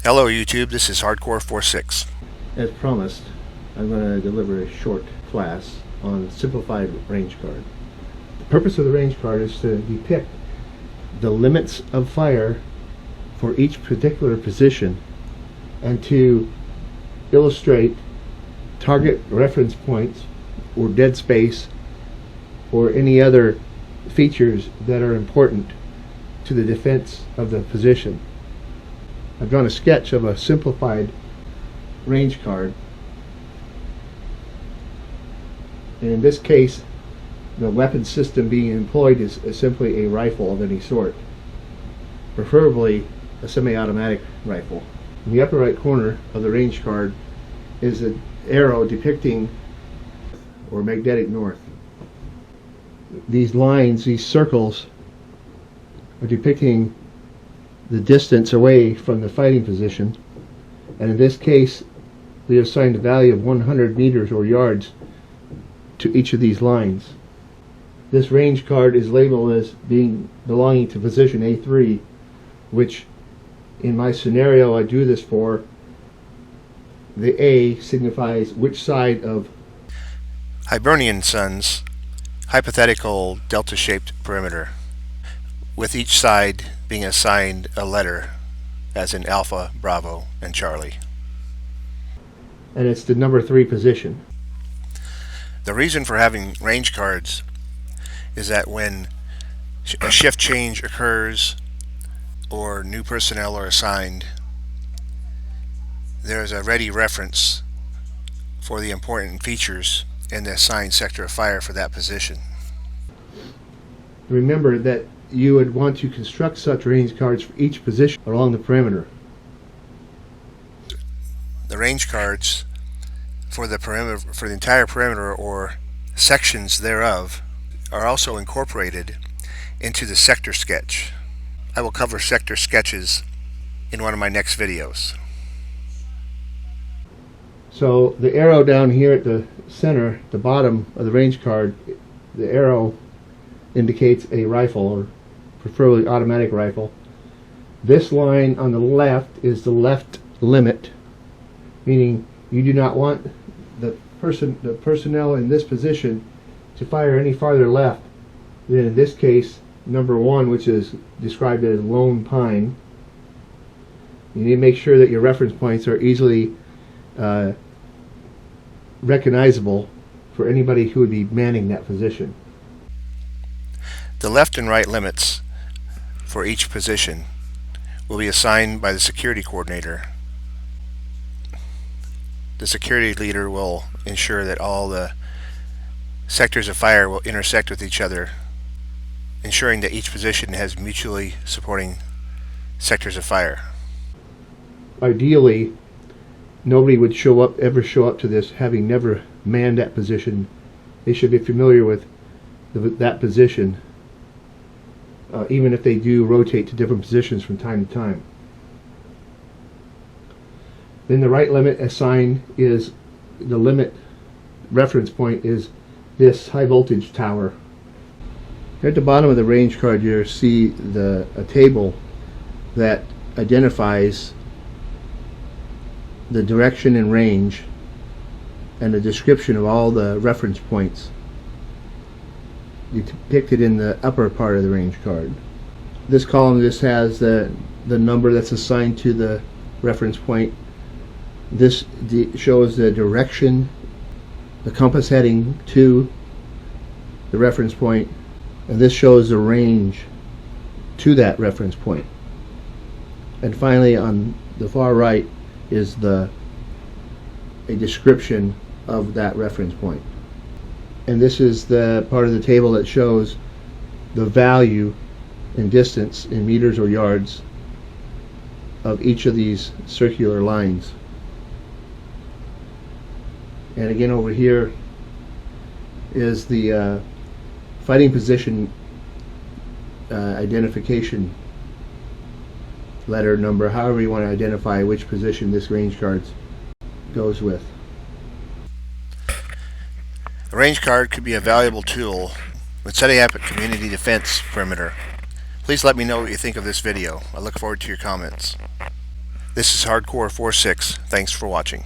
Hello YouTube, this is Hardcore46. As promised, I'm going to deliver a short class on simplified range card. The purpose of the range card is to depict the limits of fire for each particular position and to illustrate target reference points or dead space or any other features that are important to the defense of the position. I've drawn a sketch of a simplified range card. And in this case, the weapon system being employed is simply a rifle of any sort, preferably a semi-automatic rifle. In the upper right corner of the range card is an arrow depicting or magnetic north. These lines, these circles, are depicting the distance away from the fighting position, and in this case we have assigned a value of 100 meters or yards to each of these lines. This range card is labeled as belonging to position A3, which in my scenario I do this for, the A signifies which side of Hibernian Sun's hypothetical delta-shaped perimeter, with each side being assigned a letter, as in Alpha, Bravo, and Charlie. And it's the number 3 position. The reason for having range cards is that when a shift change occurs or new personnel are assigned, there is a ready reference for the important features in the assigned sector of fire for that position. Remember that you would want to construct such range cards for each position along the perimeter. The range cards for the perimeter, for the entire perimeter or sections thereof, are also incorporated into the sector sketch. I will cover sector sketches in one of my next videos. So the arrow down here at the center, the bottom of the range card, the arrow indicates a rifle, or preferably automatic rifle. This line on the left is the left limit, meaning you do not want the personnel in this position to fire any farther left than, in this case, number 1, which is described as Lone Pine. You need to make sure that your reference points are easily recognizable for anybody who would be manning that position. The left and right limits for each position will be assigned by the security coordinator. The security leader will ensure that all the sectors of fire will intersect with each other, ensuring that each position has mutually supporting sectors of fire. Ideally, nobody would ever show up to this having never manned that position. They should be familiar with that position, even if they do rotate to different positions from time to time. Then the right limit assigned is the limit reference point is this high voltage tower. Here at the bottom of the range card you see a table that identifies the direction and range and a description of all the reference points depicted in the upper part of the range card. This column just has the number that's assigned to the reference point. This shows the direction, the compass heading to the reference point, and this shows the range to that reference point. And finally, on the far right is a description of that reference point. And this is the part of the table that shows the value in distance in meters or yards of each of these circular lines. And again, over here is the fighting position identification letter number, however you want to identify which position this range card goes with. A range card could be a valuable tool when setting up a community defense perimeter. Please let me know what you think of this video. I look forward to your comments. This is Hardcore 46. Thanks for watching.